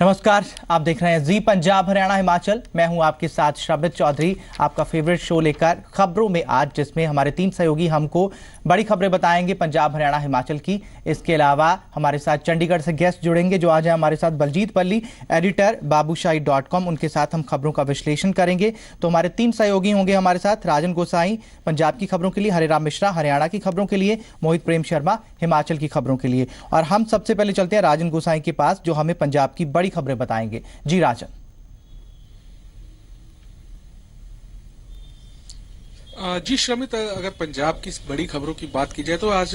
नमस्कार, आप देख रहे हैं जी पंजाब हरियाणा हिमाचल। मैं हूं आपके साथ श्रमित चौधरी, आपका फेवरेट शो लेकर खबरों में आज, जिसमें हमारे 3 सहयोगी हमको बड़ी खबरें बताएंगे पंजाब हरियाणा हिमाचल की। इसके अलावा हमारे साथ चंडीगढ़ से गेस्ट जुड़ेंगे जो आज है हमारे साथ बलजीत पल्ली, एडिटर बाबूशाही.com। उनके साथ हम खबरों का विश्लेषण करेंगे। तो हमारे 3 सहयोगी होंगे हमारे साथ, राजन गोसाई पंजाब की खबरों के लिए, हरिराम मिश्रा हरियाणा की खबरों के लिए, मोहित प्रेम शर्मा हिमाचल की खबरों के लिए। और हम सबसे पहले चलते हैं राजन गोसाई के पास जो हमें पंजाब की बड़ी खबरें बताएंगे। जी राजन। जी श्रमित, अगर पंजाब की बड़ी खबरों की बात की जाए तो आज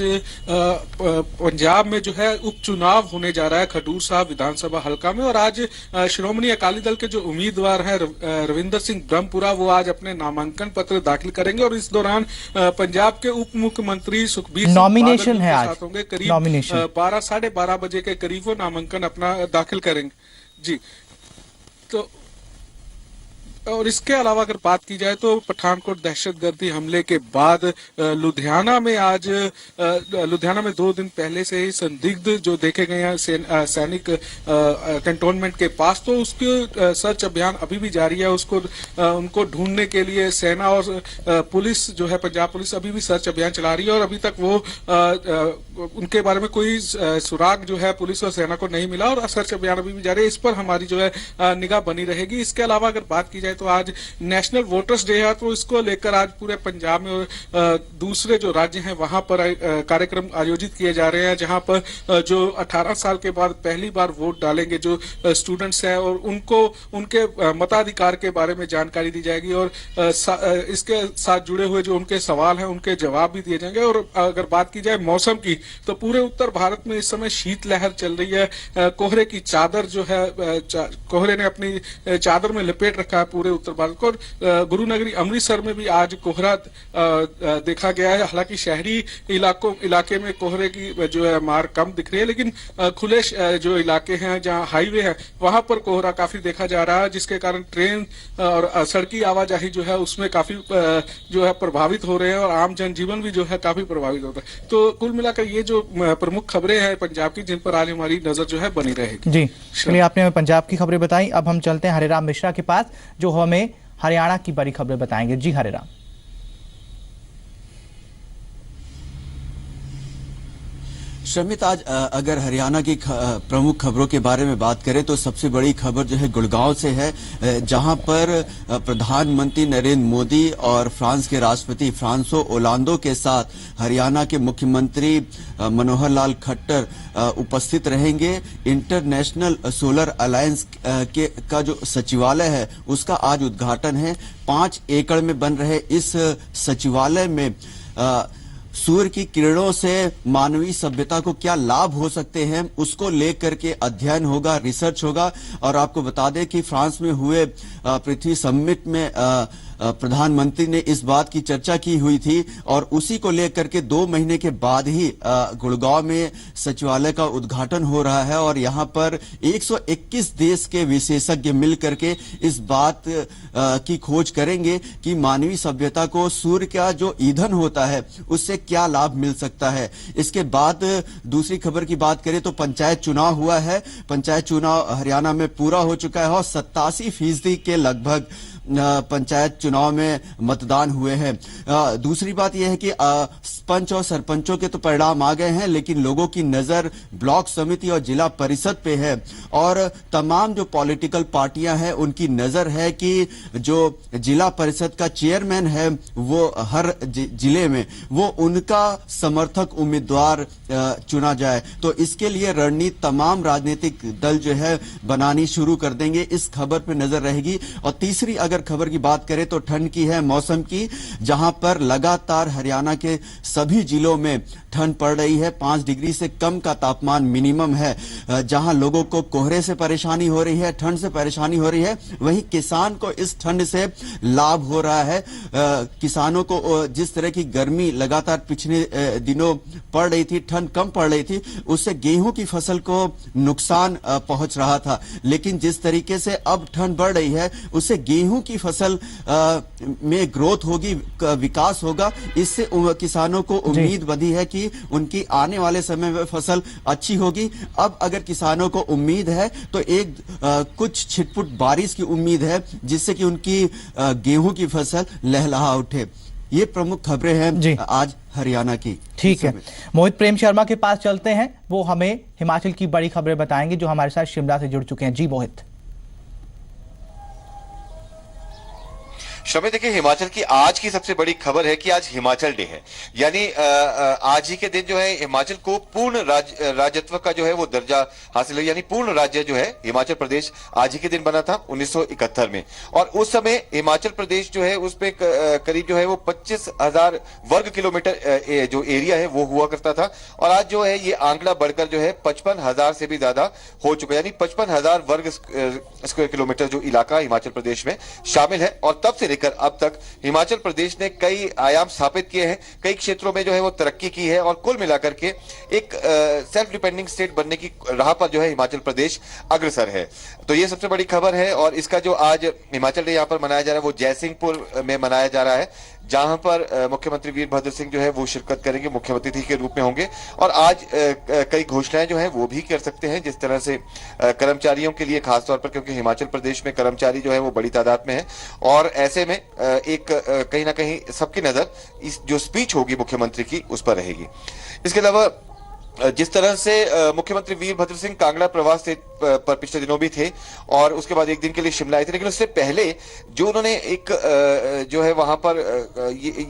पंजाब में जो है उपचुनाव होने जा रहा है खडूर साहब विधानसभा हलका में। और आज श्रोमणी अकाली दल के जो उम्मीदवार हैं रविंदर सिंह ब्रह्मपुरा, वो आज अपने नामांकन पत्र दाखिल करेंगे। और इस दौरान पंजाब के उप मुख्यमंत्री सुखबीर सिंह नॉमिनेशन है आज, होंगे। करीब 12 साढ़े 12 बजे के करीब वो नामांकन अपना दाखिल करेंगे। जी, तो और इसके अलावा अगर बात की जाए तो पठानकोट दहशतगर्दी हमले के बाद लुधियाना में 2 दिन पहले से ही संदिग्ध जो देखे गए हैं सैनिक कैंटोनमेंट के पास, तो उसके सर्च अभियान अभी भी जारी है। उनको ढूंढने के लिए सेना और पुलिस जो है, पंजाब पुलिस अभी भी सर्च अभियान चला रही है। और अभी तक वो उनके बारे में कोई सुराग जो है पुलिस और सेना को नहीं मिला और सर्च अभियान अभी भी जारी है। इस पर हमारी जो है निगाह बनी रहेगी। इसके अलावा अगर बात की जाए तो आज नेशनल वोटर्स डे है, तो इसको लेकर आज पूरे पंजाब में दूसरे जो राज्य हैं वहां पर कार्यक्रम आयोजित किए जा रहे हैं, जहां पर जो 18 साल के बाद पहली बार वोट डालेंगे जो स्टूडेंट्स हैं और उनको उनके मताधिकार के बारे में जानकारी दी जाएगी। और इसके साथ जुड़े हुए जो उनके सवाल हैं उनके जवाब भी दिए जाएंगे। और अगर बात की जाए मौसम की तो पूरे उत्तर भारत में इस समय शीतलहर चल रही है। कोहरे की चादर जो है, कोहरे ने अपनी चादर में लपेट रखा है पूरे उत्तर भारत को। गुरुनगरी अमृतसर में भी आज कोहरा देखा गया है। हालांकि शहरी इलाके में कोहरे की जो है मार कम दिख रही है, लेकिन खुले जो इलाके हैं जहां हाईवे है वहां पर कोहरा काफी देखा जा रहा है, जिसके कारण ट्रेन और सड़की आवाजाही जो है उसमें काफी जो है प्रभावित हो रहे हैं और आम जनजीवन भी जो है काफी प्रभावित होता है। तो कुल मिलाकर ये जो प्रमुख खबरें हैं पंजाब की, जिन पर आज हमारी नजर जो है बनी रहेगी। जी, चलिए आपने हमें पंजाब की खबरें बताई। अब हम चलते हैं हरिराम मिश्रा के पास जो हमें हरियाणा की बड़ी खबरें बताएंगे। जी हरिराम। श्रमित, आज अगर हरियाणा की प्रमुख खबरों के बारे में बात करें तो सबसे बड़ी खबर जो है गुड़गांव से है, जहां पर प्रधानमंत्री नरेंद्र मोदी और फ्रांस के राष्ट्रपति फ्रांसो ओलांदो के साथ हरियाणा के मुख्यमंत्री मनोहर लाल खट्टर उपस्थित रहेंगे। इंटरनेशनल सोलर अलायंस का जो सचिवालय है उसका आज उद्घाटन है। 5 एकड़ में बन रहे इस सचिवालय में सूर्य की किरणों से मानवीय सभ्यता को क्या लाभ हो सकते हैं उसको लेकर के अध्ययन होगा, रिसर्च होगा। और आपको बता दें कि फ्रांस में हुए पृथ्वी समिट में प्रधानमंत्री ने इस बात की चर्चा की हुई थी और उसी को लेकर के 2 महीने के बाद ही गुड़गांव में सचिवालय का उद्घाटन हो रहा है। और यहां पर 121 देश के विशेषज्ञ मिलकर के इस बात की खोज करेंगे कि मानवीय सभ्यता को सूर्य का जो ईंधन होता है उससे क्या लाभ मिल सकता है। इसके बाद दूसरी खबर की बात करें तो पंचायत चुनाव हुआ है। पंचायत चुनाव हरियाणा में पूरा हो चुका है और 87% के लगभग पंचायत चुनाव में मतदान हुए हैं। दूसरी बात यह है कि पंच और सरपंचों के तो परिणाम आ गए हैं, लेकिन लोगों की नजर ब्लॉक समिति और जिला परिषद पे है। और तमाम जो पॉलिटिकल पार्टियां हैं उनकी नजर है कि जो जिला परिषद का चेयरमैन है वो हर जिले में वो उनका समर्थक उम्मीदवार चुना जाए। तो इसके लिए रणनीति तमाम राजनीतिक दल जो है बनानी शुरू कर देंगे। इस खबर पर नजर रहेगी। और तीसरी अगर खबर की बात करें तो ठंड की है, मौसम की, जहां पर लगातार हरियाणा के सभी जिलों में ठंड पड़ रही है। 5 डिग्री से कम का तापमान मिनिमम है। जहां लोगों को कोहरे से परेशानी हो रही है, ठंड से परेशानी हो रही है, वहीं किसान को इस ठंड से लाभ हो रहा है। किसानों को जिस तरह की गर्मी लगातार पिछले दिनों पड़ रही थी, ठंड कम पड़ रही थी, उससे गेहूं की फसल को नुकसान पहुंच रहा था। लेकिन जिस तरीके से अब ठंड बढ़ रही है उससे गेहूं की फसल में ग्रोथ होगी, विकास होगा। इससे किसानों को उम्मीद बंधी है कि होगी, उनकी आने वाले समय में फसल अच्छी होगी। अब अगर किसानों को उम्मीद है तो एक कुछ छिटपुट बारिश की उम्मीद है, जिससे कि उनकी गेहूं की फसल लहलहा उठे। ये प्रमुख खबरें हैं आज हरियाणा की। ठीक है, मोहित प्रेम शर्मा के पास चलते हैं, वो हमें हिमाचल की बड़ी खबरें बताएंगे, जो हमारे साथ शिमला से जुड़ चुके हैं। जी मोहित। शमी, देखिए हिमाचल की आज की सबसे बड़ी खबर है कि आज हिमाचल डे है, यानी आज ही के दिन जो है हिमाचल को पूर्ण राज्यत्व का जो है वो दर्जा हासिल है, यानी पूर्ण राज्य जो है हिमाचल प्रदेश आज ही के दिन बना था 1971 में। और उस समय हिमाचल प्रदेश जो है उसमें करीब जो है वो 25,000 वर्ग किलोमीटर जो एरिया है वो हुआ करता था, और आज जो है ये आंकड़ा बढ़कर जो है 55,000 से भी ज्यादा हो चुका है, यानी 55,000 वर्ग स्क्वायर किलोमीटर जो इलाका हिमाचल प्रदेश में शामिल है। और तब से लेकर अब तक हिमाचल प्रदेश ने कई आयाम स्थापित किए हैं, कई क्षेत्रों में जो है वो तरक्की की है, और कुल मिलाकर के एक सेल्फ डिपेंडिंग स्टेट बनने की राह पर जो है हिमाचल प्रदेश अग्रसर है। तो ये सबसे बड़ी खबर है। और इसका जो आज हिमाचल डे यहाँ पर मनाया जा रहा है वो जयसिंहपुर में मनाया जा रहा है, जहां पर मुख्यमंत्री वीरभद्र सिंह जो है वो शिरकत करेंगे, मुख्य अतिथि के रूप में होंगे। और आज कई घोषणाएं जो है वो भी कर सकते हैं, जिस तरह से कर्मचारियों के लिए खासतौर पर, क्योंकि हिमाचल प्रदेश में कर्मचारी जो है वो बड़ी तादाद में है, और ऐसे में एक कहीं ना कहीं सबकी नजर इस जो स्पीच होगी मुख्यमंत्री की उस पर रहेगी। इसके अलावा जिस तरह से मुख्यमंत्री वीरभद्र सिंह कांगड़ा प्रवास से पर पिछले दिनों भी थे, और उसके बाद एक दिन के लिए शिमला आए थे, लेकिन उससे पहले जो उन्होंने एक जो है वहां पर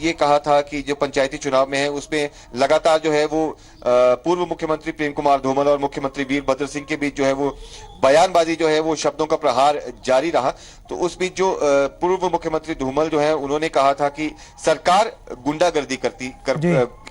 ये कहा था कि जो पंचायती चुनाव में है उसमें लगातार जो है वो पूर्व मुख्यमंत्री प्रेम कुमार धूमल और मुख्यमंत्री वीरभद्र सिंह के बीच जो है वो बयानबाजी जो है वो शब्दों का प्रहार जारी रहा। तो उस बीच जो पूर्व मुख्यमंत्री धूमल जो है उन्होंने कहा था कि सरकार गुंडागर्दी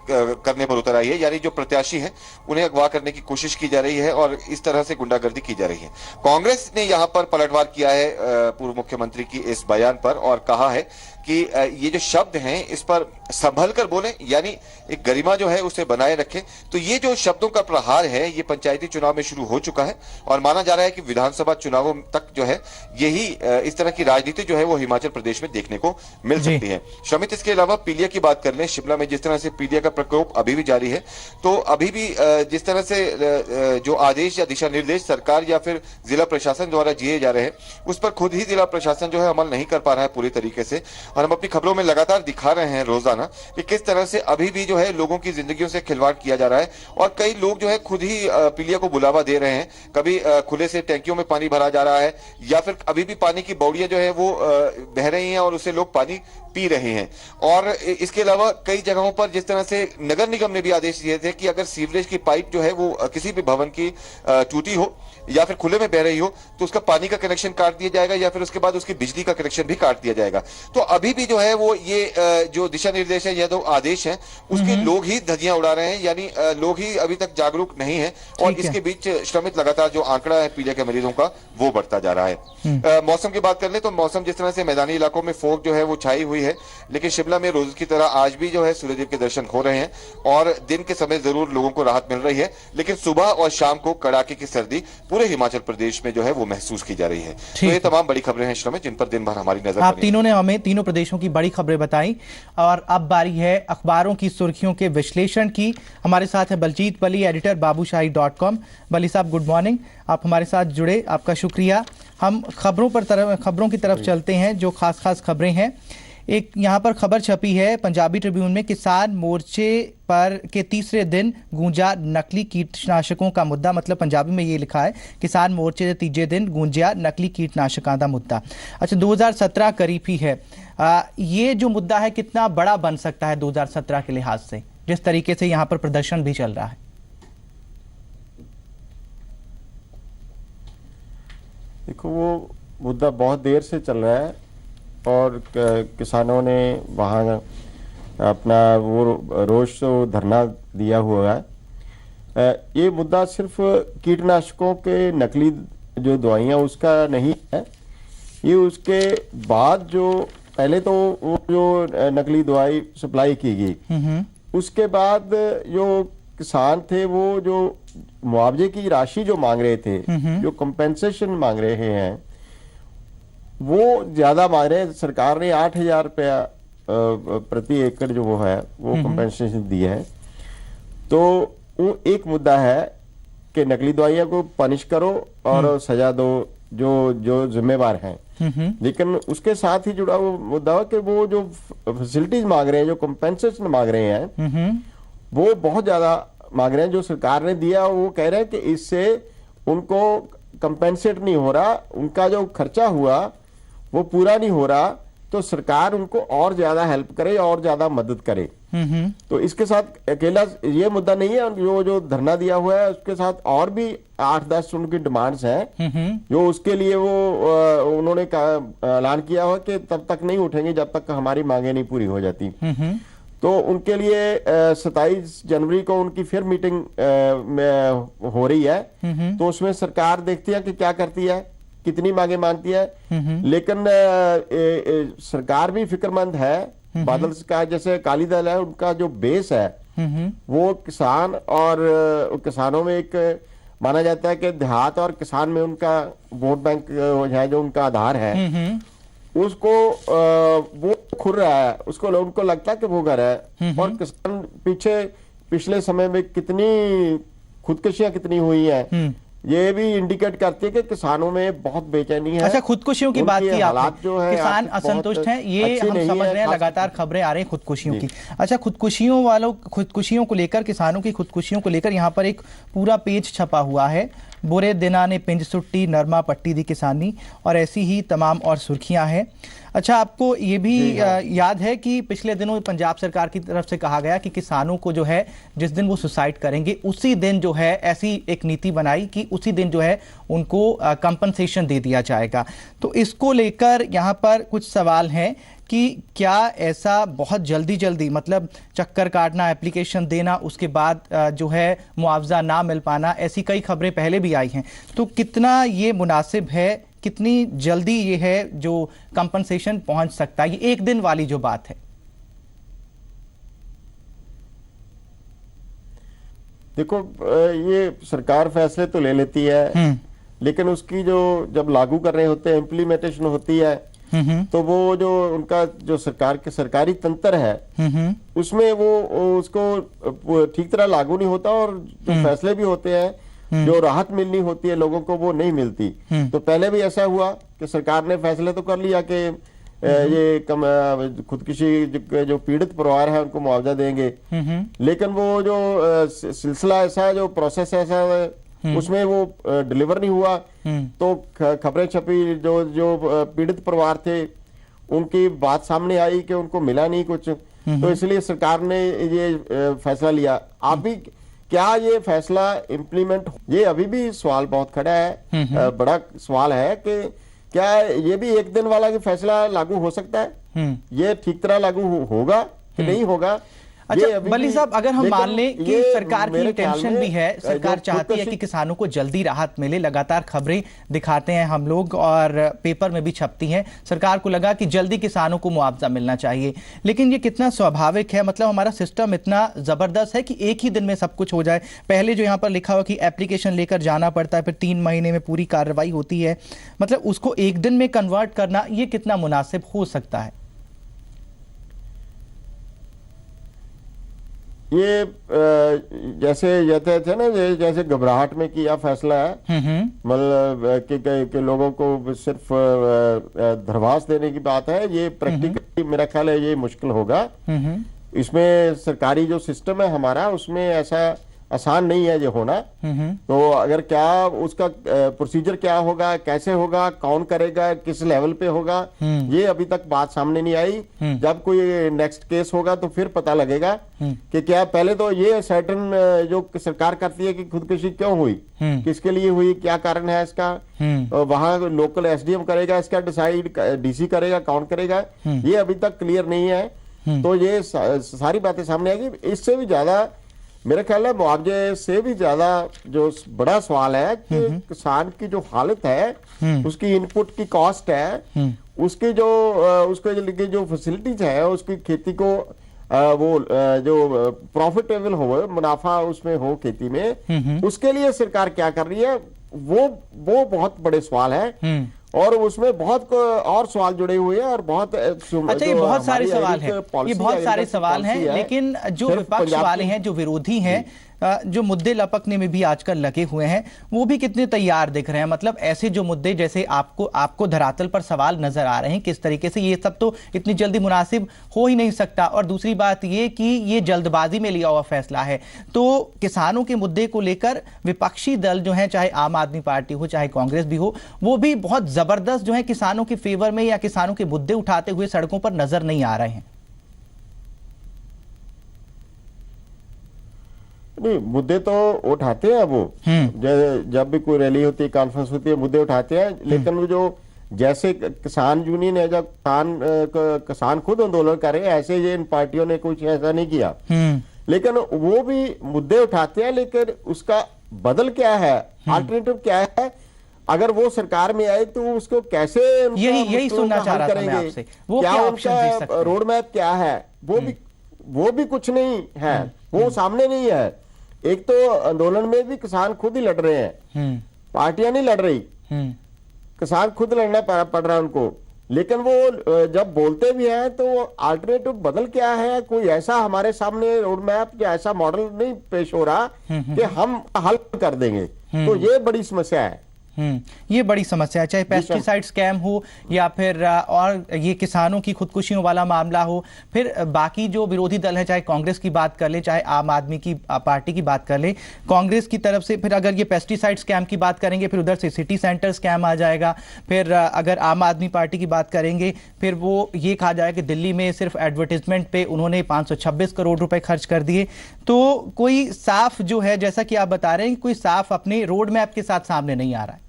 करने पर उतर आई है, यानी जो प्रत्याशी हैं उन्हें अगवा करने की कोशिश की जा रही है और इस तरह से गुंडागर्दी की जा रही है। कांग्रेस ने यहां पर पलटवार किया है पूर्व मुख्यमंत्री की इस बयान पर, और कहा है कि ये जो शब्द हैं इस पर संभल कर बोले, यानी एक गरिमा जो है उसे बनाए रखें। तो ये जो शब्दों का प्रहार है ये पंचायती चुनाव में शुरू हो चुका है, और माना जा रहा है कि विधानसभा चुनावों तक जो है यही इस तरह की राजनीति जो है वो हिमाचल प्रदेश में देखने को मिल सकती है। शमित, इसके अलावा पीलिया की बात कर लें, शिमला में जिस तरह से पीलिया का प्रकोप अभी भी जारी है, तो अभी भी जिस तरह से जो आदेश या दिशा निर्देश सरकार या फिर जिला प्रशासन द्वारा दिए जा रहे हैं उस पर खुद ही जिला प्रशासन जो है अमल नहीं कर पा रहा है पूरी तरीके से। और हम अपनी खबरों में लगातार दिखा रहे हैं रोजाना कि किस तरह से अभी भी जो है लोगों की जिंदगियों से खिलवाड़ किया जा रहा है, और कई लोग जो है खुद ही पीलिया को बुलावा दे रहे हैं। कभी खुले से टैंकियों में पानी भरा जा रहा है, या फिर अभी भी पानी की बौड़ियां जो है वो बह रही हैं और उससे लोग पानी पी रहे हैं। और इसके अलावा कई जगहों पर जिस तरह से नगर निगम ने भी आदेश दिए थे कि अगर सीवरेज की पाइप जो है वो किसी भी भवन की टूटी हो या फिर खुले में बह रही हो तो उसका पानी का कनेक्शन काट दिया जाएगा, या फिर उसके बाद उसकी बिजली का कनेक्शन भी काट दिया जाएगा। तो अभी भी जो है वो ये जो दिशा निर्देश है या तो आदेश है उसके लोग ही धज्जियां उड़ा रहे हैं, यानी लोग ही अभी तक जागरूक नहीं है, और इसके बीच श्रमित लगातार जो आंकड़ा है पीलिया के मरीजों का वो बढ़ता जा रहा है। मौसम की बात कर ले तो मौसम जिस तरह से मैदानी इलाकों में फोग जो है वो छाई हुई है, लेकिन शिमला में रोज की तरह आज भी जो है सूर्यदेव के दर्शन हो रहे हैं, और दिन के समय जरूर लोगों को राहत मिल रही है, लेकिन सुबह और शाम को कड़ाके की सर्दी पूरे हिमाचल प्रदेश में जो है वो महसूस की जा रही है। तो ये तमाम बड़ी खबरें हैं श्रमित जिन पर दिन भर हमारी नजर। आप तीनों ने हमें तीनों प्रदेशों की बड़ी खबरें बताई, और अब बारी है अखबारों की सुर्खियों के विश्लेषण की। हमारे साथ है बलजीत बली, एडिटर बाबूशाही.com। बली साहब गुड मॉर्निंग, आप हमारे साथ जुड़े, आपका शुक्रिया। हम खबरों की तरफ चलते हैं, जो खास खबरें हैं। एक यहाँ पर खबर छपी है पंजाबी ट्रिब्यून में, किसान मोर्चे पर के तीसरे दिन गूंजा नकली कीटनाशकों का मुद्दा। मतलब पंजाबी में ये लिखा है, किसान मोर्चे के तीजे दिन गूंजा नकली कीटनाशकों का मुद्दा। अच्छा, 2017 करीब ही है। ये जो मुद्दा है कितना बड़ा बन सकता है 2017 के लिहाज से, जिस तरीके से यहाँ पर प्रदर्शन भी चल रहा है? देखो, वो मुद्दा बहुत देर से चल रहा है, और किसानों ने वहाँ अपना वो रोष धरना दिया हुआ है। ये मुद्दा सिर्फ कीटनाशकों के नकली जो दवाइयाँ उसका नहीं है, ये उसके बाद जो पहले तो वो जो नकली दवाई सप्लाई की गई, उसके बाद जो किसान थे वो जो मुआवजे की राशि जो मांग रहे थे, जो कंपेंसेशन मांग रहे हैं, वो ज्यादा मांग रहे हैं। सरकार ने 8,000 रुपया प्रति एकड़ जो वो है वो कंपेंसेशन दिया है, तो वो एक मुद्दा है कि नकली दवाइयां को पनिश करो और सजा दो जो जिम्मेवार हैं। लेकिन उसके साथ ही जुड़ा वो मुद्दा है कि वो जो फैसिलिटीज मांग रहे हैं, जो कंपेंसेशन मांग रहे हैं, वो बहुत ज्यादा मांग रहे हैं। जो सरकार ने दिया वो कह रहे हैं कि इससे उनको कंपेंसेट नहीं हो रहा, उनका जो खर्चा हुआ वो पूरा नहीं हो रहा, तो सरकार उनको और ज्यादा हेल्प करे और ज्यादा मदद करे। तो इसके साथ अकेला ये मुद्दा नहीं है, जो धरना दिया हुआ है उसके साथ और भी 8-10 उनकी डिमांड्स हैं, जो उसके लिए वो उन्होंने ऐलान किया हुआ कि तब तक नहीं उठेंगे जब तक हमारी मांगे नहीं पूरी हो जाती। तो उनके लिए 27 जनवरी को उनकी फिर मीटिंग हो रही है। तो उसमें सरकार देखती है कि क्या करती है, कितनी मांगे मानती है। लेकिन सरकार भी फिक्रमंद है। बादल का जैसे अकाली दल है, उनका जो बेस है वो किसान और किसानों में एक माना जाता है कि देहात और किसान में उनका वोट बैंक है, जो उनका आधार है, उसको वो खुर रहा है, उसको उनको लगता है कि वो घर है। और किसान पिछले समय में कितनी खुदकुशियां कितनी हुई हैं, ये भी इंडिकेट करती है कि किसानों में बहुत बेचैनी है। अच्छा, खुदकुशियों की बात की आपने, किसान असंतुष्ट हैं, ये हम समझ रहे हैं, लगातार खबरें आ रही हैं खुदकुशियों की। अच्छा, खुदकुशियों को लेकर, किसानों की खुदकुशियों को लेकर यहाँ पर एक पूरा पेज छपा हुआ है। बुरे दिना ने पिंज सुट्टी, नरमा पट्टी दी किसानी, और ऐसी ही तमाम और सुर्खियां हैं। अच्छा, आपको ये भी याद है कि पिछले दिनों पंजाब सरकार की तरफ से कहा गया कि किसानों को जो है जिस दिन वो सुसाइड करेंगे उसी दिन जो है ऐसी एक नीति बनाई कि उसी दिन जो है उनको कंपनसेशन दे दिया जाएगा। तो इसको लेकर यहाँ पर कुछ सवाल हैं कि क्या ऐसा बहुत जल्दी मतलब चक्कर काटना, एप्लीकेशन देना, उसके बाद जो है मुआवजा ना मिल पाना, ऐसी कई खबरें पहले भी आई हैं। तो कितना ये मुनासिब है, कितनी जल्दी ये है जो कंपनसेशन पहुंच सकता है, ये एक दिन वाली जो बात है? देखो, ये सरकार फैसले तो ले लेती है, लेकिन उसकी जो जब लागू कर रहे होते हैं, इम्प्लीमेंटेशन होती है, तो वो जो उनका जो सरकार के सरकारी तंत्र है उसमें वो उसको ठीक तरह लागू नहीं होता, और जो फैसले भी होते हैं, जो राहत मिलनी होती है लोगों को, वो नहीं मिलती। तो पहले भी ऐसा हुआ कि सरकार ने फैसले तो कर लिया कि ये खुदकुशी जो पीड़ित परिवार है उनको मुआवजा देंगे, लेकिन वो जो सिलसिला ऐसा, जो प्रोसेस ऐसा, उसमें वो डिलीवर नहीं हुआ। तो खबरें छपी, जो पीड़ित परिवार थे उनकी बात सामने आई कि उनको मिला नहीं कुछ। तो इसलिए सरकार ने ये फैसला लिया। आप भी क्या ये फैसला इम्प्लीमेंट, ये अभी भी सवाल बहुत खड़ा है, बड़ा सवाल है कि क्या ये भी एक दिन वाला फैसला लागू हो सकता है, ये ठीक तरह लागू होगा कि नहीं होगा। अच्छा बली साहब, अगर हम मान लें कि सरकार की इंटेंशन भी है, सरकार चाहती है कि किसानों को जल्दी राहत मिले, लगातार खबरें दिखाते हैं हम लोग और पेपर में भी छपती हैं, सरकार को लगा कि जल्दी किसानों को मुआवजा मिलना चाहिए, लेकिन ये कितना स्वाभाविक है? मतलब हमारा सिस्टम इतना जबरदस्त है कि एक ही दिन में सब कुछ हो जाए। पहले जो यहाँ पर लिखा हुआ कि एप्लीकेशन लेकर जाना पड़ता है, फिर 3 महीने में पूरी कार्रवाई होती है, मतलब उसको एक दिन में कन्वर्ट करना, ये कितना मुनासिब हो सकता है? ये जैसे थे ना, जैसे घबराहट में किया फैसला है, मतलब कि लोगों को सिर्फ धरवास देने की बात है, ये प्रैक्टिकली मेरा ख्याल है ये मुश्किल होगा। इसमें सरकारी जो सिस्टम है हमारा, उसमें ऐसा आसान नहीं है ये होना। तो अगर क्या उसका प्रोसीजर क्या होगा, कैसे होगा, कौन करेगा, किस लेवल पे होगा, ये अभी तक बात सामने नहीं आई। जब कोई नेक्स्ट केस होगा तो फिर पता लगेगा कि क्या, पहले तो ये सर्टन जो सरकार करती है कि खुदकुशी क्यों हुई, किसके लिए हुई, क्या कारण है इसका, वहां लोकल एसडीएम करेगा इसका डिसाइड, डीसी करेगा, कौन करेगा, ये अभी तक क्लियर नहीं है। तो ये सारी बातें सामने आएगी। इससे भी ज्यादा मेरे ख्याल है, मुआवजे से भी ज्यादा जो बड़ा सवाल है कि किसान की जो हालत है, उसकी इनपुट की कॉस्ट है, उसकी जो उसके जो फैसिलिटीज है, उसकी खेती को वो जो प्रॉफिटेबल हो, मुनाफा उसमें हो खेती में, उसके लिए सरकार क्या कर रही है, वो बहुत बड़े सवाल है। और उसमें बहुत और सवाल जुड़े हुए हैं और बहुत अच्छा, ये बहुत सारे सवाल हैं, ये बहुत सारे सवाल हैं, लेकिन जो विपक्ष वाले हैं, जो विरोधी हैं, जो मुद्दे लपकने में भी आजकल लगे हुए हैं, वो भी कितने तैयार दिख रहे हैं। मतलब ऐसे जो मुद्दे जैसे आपको धरातल पर सवाल नजर आ रहे हैं किस तरीके से, ये सब तो इतनी जल्दी मुनासिब हो ही नहीं सकता। और दूसरी बात ये कि ये जल्दबाजी में लिया हुआ फैसला है। तो किसानों के मुद्दे को लेकर विपक्षी दल जो है, चाहे आम आदमी पार्टी हो चाहे कांग्रेस भी हो, वो भी बहुत जबरदस्त जो है किसानों के फेवर में या किसानों के मुद्दे उठाते हुए सड़कों पर नजर नहीं आ रहे हैं। नहीं, मुद्दे तो उठाते हैं वो, जब भी कोई रैली होती है, कॉन्फ्रेंस होती है, मुद्दे उठाते हैं। लेकिन वो जो जैसे किसान यूनियन है, जब किसान खुद आंदोलन कर रहे हैं, ऐसे ये इन पार्टियों ने कुछ ऐसा नहीं किया। लेकिन वो भी मुद्दे उठाते हैं, लेकिन उसका बदल क्या है, अल्टरनेटिव क्या है, अगर वो सरकार में आए तो उसको कैसे यही सुनना चाह रहा था मैं आपसे, वो क्या ऑप्शन दे सकते हैं, रोड मैप क्या है, वो भी कुछ नहीं है, वो सामने नहीं है। एक तो आंदोलन में भी किसान खुद ही लड़ रहे हैं, पार्टियां नहीं लड़ रही, किसान खुद लड़ना पड़ रहा है उनको। लेकिन वो जब बोलते भी हैं तो अल्टरनेटिव बदल क्या है, कोई ऐसा हमारे सामने रोड मैप या ऐसा मॉडल नहीं पेश हो रहा कि हम हल कर देंगे। तो ये बड़ी समस्या है। ये बड़ी समस्या है, चाहे पेस्टिसाइड स्कैम हो या फिर और ये किसानों की खुदकुशियों वाला मामला हो, फिर बाकी जो विरोधी दल है, चाहे कांग्रेस की बात कर ले चाहे आम आदमी की पार्टी की बात कर ले, कांग्रेस की तरफ से फिर अगर ये पेस्टिसाइड स्कैम की बात करेंगे, फिर उधर से सिटी सेंटर स्कैम आ जाएगा। फिर अगर आम आदमी पार्टी की बात करेंगे, फिर वो ये कहा जाएगा कि दिल्ली में सिर्फ एडवर्टीजमेंट पे उन्होंने 526 करोड़ रुपए खर्च कर दिए। तो कोई साफ जो है, जैसा कि आप बता रहे हैं, कोई साफ अपने रोड मैप के साथ सामने नहीं आ रहा है।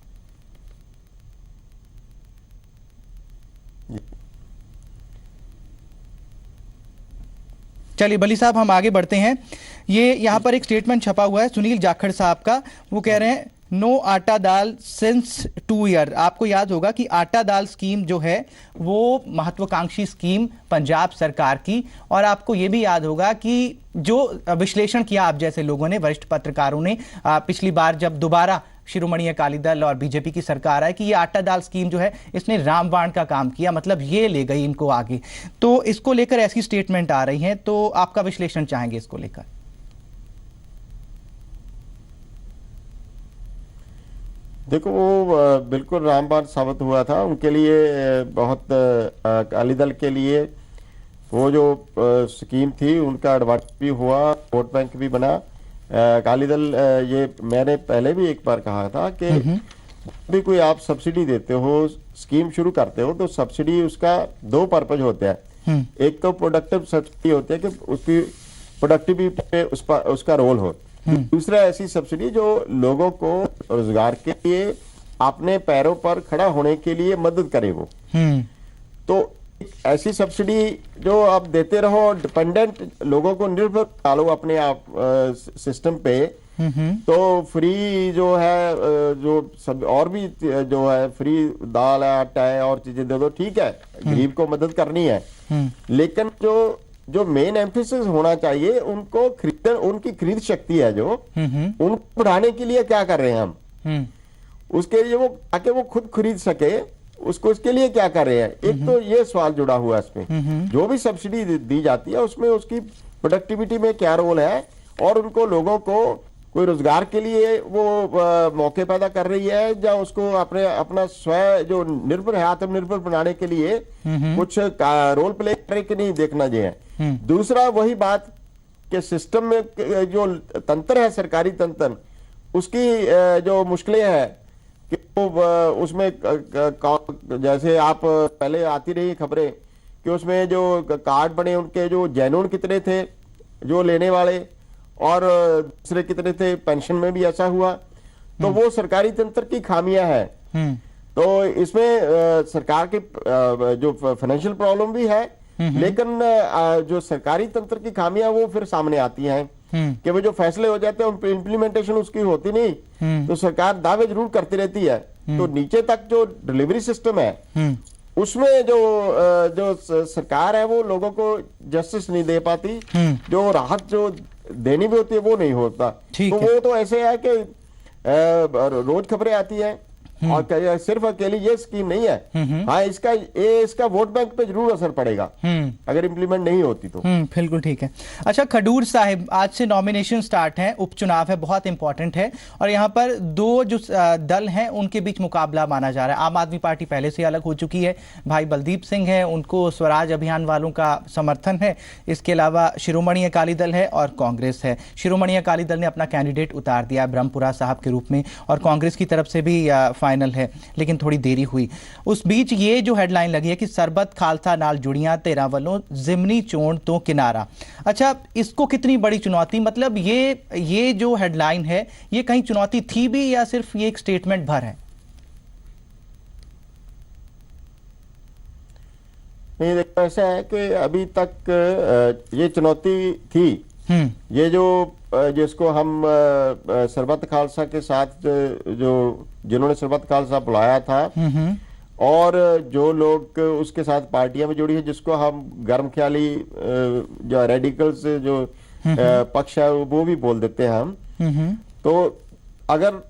चलिए बली साहब, हम आगे बढ़ते हैं। ये यहाँ पर एक स्टेटमेंट छपा हुआ है सुनील जाखड़ साहब का, वो कह रहे हैं नो आटा दाल सिंस 2 ईयर। आपको याद होगा कि आटा दाल स्कीम जो है वो महत्वाकांक्षी स्कीम पंजाब सरकार की, और आपको ये भी याद होगा कि जो विश्लेषण किया आप जैसे लोगों ने, वरिष्ठ पत्रकारों ने, पिछली बार जब दोबारा शिरोमणि अकाली दल और बीजेपी की सरकार आई, कि ये आटा दाल स्कीम जो है इसने रामबाण का काम किया, मतलब ये ले गई इनको आगे। तो इसको लेकर ऐसी स्टेटमेंट आ रही हैं, तो आपका विश्लेषण चाहेंगे इसको लेकर? देखो, वो बिल्कुल रामबाण साबित हुआ था उनके लिए, बहुत अकाली दल के लिए। वो जो स्कीम थी उनका एडवांटेज भी हुआ, वोट बैंक भी बना। अकाली दल, ये मैंने पहले भी एक बार कहा था कि भी कोई आप सब्सिडी देते हो, स्कीम शुरू करते हो, तो सब्सिडी उसका 2 पर्पज होते हैं। एक तो प्रोडक्टिव सब्सिडी होती है कि उसकी प्रोडक्टिविटी पे उसका रोल हो। दूसरा ऐसी सब्सिडी जो लोगों को रोजगार के लिए अपने पैरों पर खड़ा होने के लिए मदद करे वो। तो ऐसी सब्सिडी जो आप देते रहो, डिपेंडेंट लोगों को निर्भर डालो अपने आप सिस्टम पे, तो फ्री जो है, जो सब और भी जो है, फ्री दाल है, आटा है, और चीजें दे दो, ठीक है, गरीब को मदद करनी है। लेकिन जो मेन एम्फेसिस होना चाहिए, उनको उनकी खरीद शक्ति है जो, उनको बढ़ाने के लिए क्या कर रहे हैं हम, उसके लिए वो ताकि वो खुद खरीद सके, उसके लिए क्या कर रहे हैं। एक तो ये सवाल जुड़ा हुआ है इसमें, जो भी सब्सिडी दी जाती है उसमें उसकी प्रोडक्टिविटी में क्या रोल है, और उनको लोगों को कोई रोजगार के लिए वो मौके पैदा कर रही है, या उसको अपना स्वयं जो निर्भर है, आत्मनिर्भर बनाने के लिए कुछ रोल प्ले करे कि नहीं, देखना जो है। दूसरा वही बात कि सिस्टम में जो तंत्र है, सरकारी तंत्र, उसकी जो मुश्किलें हैं कि वो उसमें जैसे आप पहले आती रही खबरें कि उसमें जो कार्ड बने उनके जो जेन्युइन कितने थे जो लेने वाले, और दूसरे कितने थे, पेंशन में भी ऐसा हुआ। तो वो सरकारी तंत्र की खामियां हैं। तो इसमें सरकार के जो फाइनेंशियल प्रॉब्लम भी है, लेकिन जो सरकारी तंत्र की खामियां वो फिर सामने आती हैं कि वो जो फैसले हो जाते हैं उन पे इम्प्लीमेंटेशन उसकी होती नहीं। तो सरकार दावे जरूर करती रहती है, तो नीचे तक जो डिलीवरी सिस्टम है उसमें जो सरकार है वो लोगों को जस्टिस नहीं दे पाती, जो राहत जो देनी भी होती है वो नहीं होता। तो वो तो ऐसे है कि रोज खबरें आती हैं और सिर्फ अकेली ये स्कीम नहीं है। हाँ, इसका वोट बैंक पे जरूर असर पड़ेगा अगर इंप्लीमेंट नहीं होती तो। बिल्कुल ठीक है। अच्छा खडूर साहिब, आज से नॉमिनेशन स्टार्ट है, उपचुनाव है, बहुत इंपॉर्टेंट है और यहाँ पर दो जो दल हैं उनके बीच मुकाबला माना जा रहा है। आम आदमी पार्टी पहले से अलग हो चुकी है, भाई बलदीप सिंह है, उनको स्वराज अभियान वालों का समर्थन है। इसके अलावा शिरोमणि अकाली दल है और कांग्रेस है। शिरोमणि अकाली दल ने अपना कैंडिडेट उतार दिया ब्रह्मपुरा साहब के रूप में और कांग्रेस की तरफ से भी फाइनल है, लेकिन थोड़ी देरी हुई। उस बीच ये जो हेडलाइन लगी है कि सरबत खालसा नाल जुड़ियां तेरा वालों जिमनी चोण तो किनारा। अच्छा, इसको कितनी बड़ी चुनौती, मतलब ये जो हेडलाइन है ये कहीं चुनौती थी भी या सिर्फ ये एक स्टेटमेंट भर है? नहीं, देखो ऐसा है कि अभी तक ये चुनौती थी। ये जो जिसको हम सरबत खालसा के साथ जिन्होंने सरबत खालसा बुलाया था और जो लोग उसके साथ पार्टियां में जुड़ी है, जिसको हम गर्म ख्याली जो रेडिकल्स जो पक्ष है वो भी बोल देते हैं हम। तो अगर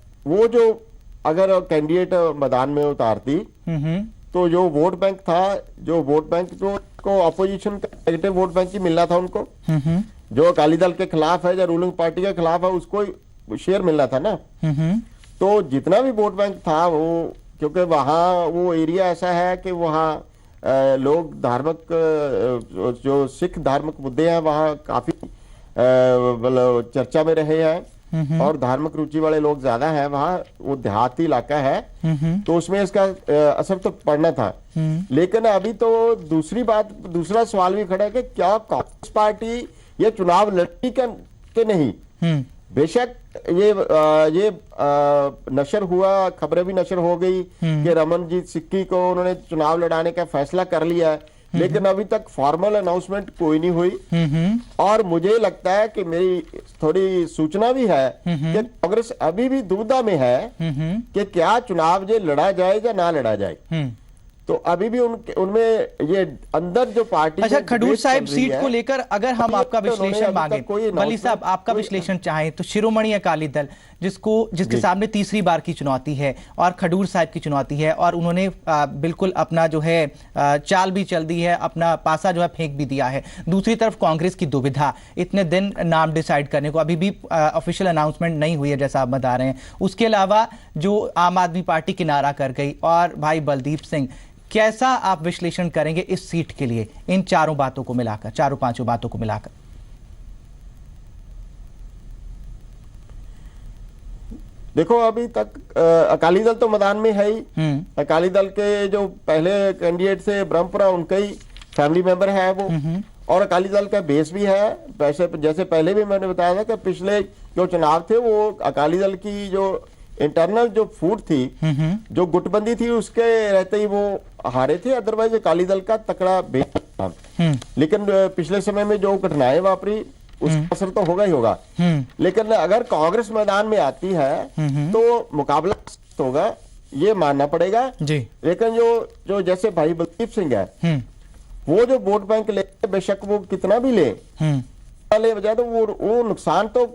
कैंडिडेट मैदान में उतारती तो जो वोट बैंक था, को अपोजिशन का नेगेटिव वोट बैंक ही मिलना था उनको। जो अकाली दल के खिलाफ है या रूलिंग पार्टी के खिलाफ है उसको शेयर मिलना था ना। तो जितना भी वोट बैंक था वो, क्योंकि वहाँ वो एरिया ऐसा है कि वहाँ लोग धार्मिक जो सिख धार्मिक मुद्दे हैं वहाँ काफी मतलब चर्चा में रहे हैं और धार्मिक रुचि वाले लोग ज्यादा हैं वहाँ। वो देहाती इलाका है तो उसमें इसका असर तो पड़ना था। लेकिन अभी तो दूसरा सवाल भी खड़ा है कि क्या कांग्रेस पार्टी ये चुनाव लड़ती के नहीं। बेशक ये नशर हुआ, खबरें भी नशर हो गई कि रमनजीत सिक्की को उन्होंने चुनाव लड़ाने का फैसला कर लिया है, लेकिन अभी तक फॉर्मल अनाउंसमेंट कोई नहीं हुई। और मुझे लगता है कि मेरी थोड़ी सूचना भी है कि कांग्रेस अभी भी दुविधा में है कि क्या चुनाव ये लड़ा जाए या ना लड़ा जाए। तो अभी भी उनमें ये अंदर जो पार्टी। अच्छा खडूर साहिब, सीट को लेकर अगर हम आपका विश्लेषण मांगे, वली साहब आपका विश्लेषण चाहें तो शिरोमणि अकाली दल जिसके सामने तीसरी बार की चुनौती है और खडूर साहिब की चुनौती है और उन्होंने बिल्कुल अपना जो है चाल भी चल दी है, अपना पासा जो है फेंक भी दिया है। दूसरी तरफ कांग्रेस की दुविधा, इतने दिन नाम डिसाइड करने को, अभी भी ऑफिशियल अनाउंसमेंट नहीं हुई है जैसा आप बता रहे हैं। उसके अलावा जो आम आदमी पार्टी किनारा कर गई और भाई बलदीप सिंह, कैसा आप विश्लेषण करेंगे इस सीट के लिए इन चारों बातों को मिलाकर, चारों पांचों बातों को मिलाकर? देखो अभी तक अकाली दल तो मैदान में है ही। अकाली दल के जो पहले कैंडिडेट थे ब्रह्मपुरा, उनका ही फैमिली मेंबर है वो, और अकाली दल का बेस भी है। जैसे पहले भी मैंने बताया था कि पिछले जो चुनाव थे वो अकाली दल की जो इंटरनल जो फूट थी, जो गुटबंदी थी, उसके रहते ही वो हारे थे। अदरवाइज अकाली दल का तकड़ा बेस था। लेकिन पिछले समय में जो घटनाएं वापरी उसका असर तो होगा ही होगा। लेकिन अगर कांग्रेस मैदान में आती है तो मुकाबला होगा, ये मानना पड़ेगा जी। लेकिन जो जैसे भाई बलदीप सिंह है, वो जो वोट बैंक ले, बेशक वो कितना भी ले बजाय तो वो नुकसान तो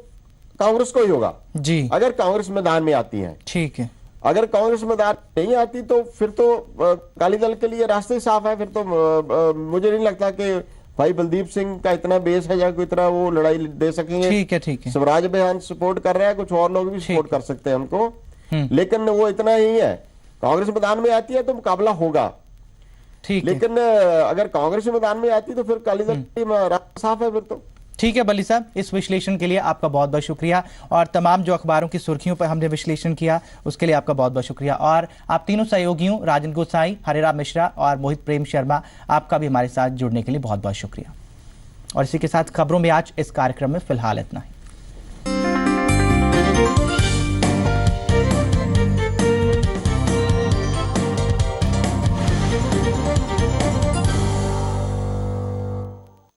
कांग्रेस को ही होगा जी, अगर कांग्रेस मैदान में आती है। ठीक है, अगर कांग्रेस मैदान नहीं आती तो फिर तो अकाली दल के लिए रास्ते ही साफ है। फिर तो मुझे नहीं लगता कि भाई बलदीप सिंह का इतना बेस है या कोई तरह वो लड़ाई दे सकेंगे। ठीक है। स्वराज अभियान सपोर्ट कर रहा है, कुछ और लोग भी सपोर्ट कर सकते हैं उनको, लेकिन वो इतना ही है। कांग्रेस मैदान में आती है तो मुकाबला होगा, ठीक, लेकिन अगर कांग्रेस मैदान में आती तो फिर अकाली दल की रास्ता साफ है फिर तो। ठीक है बली साहब, इस विश्लेषण के लिए आपका बहुत बहुत शुक्रिया और तमाम जो अखबारों की सुर्खियों पर हमने विश्लेषण किया उसके लिए आपका बहुत बहुत शुक्रिया। और आप तीनों सहयोगियों राजन गोसाई, हरिराम मिश्रा और मोहित प्रेम शर्मा, आपका भी हमारे साथ जुड़ने के लिए बहुत बहुत शुक्रिया। और इसी के साथ खबरों में आज इस कार्यक्रम में फिलहाल इतना ही।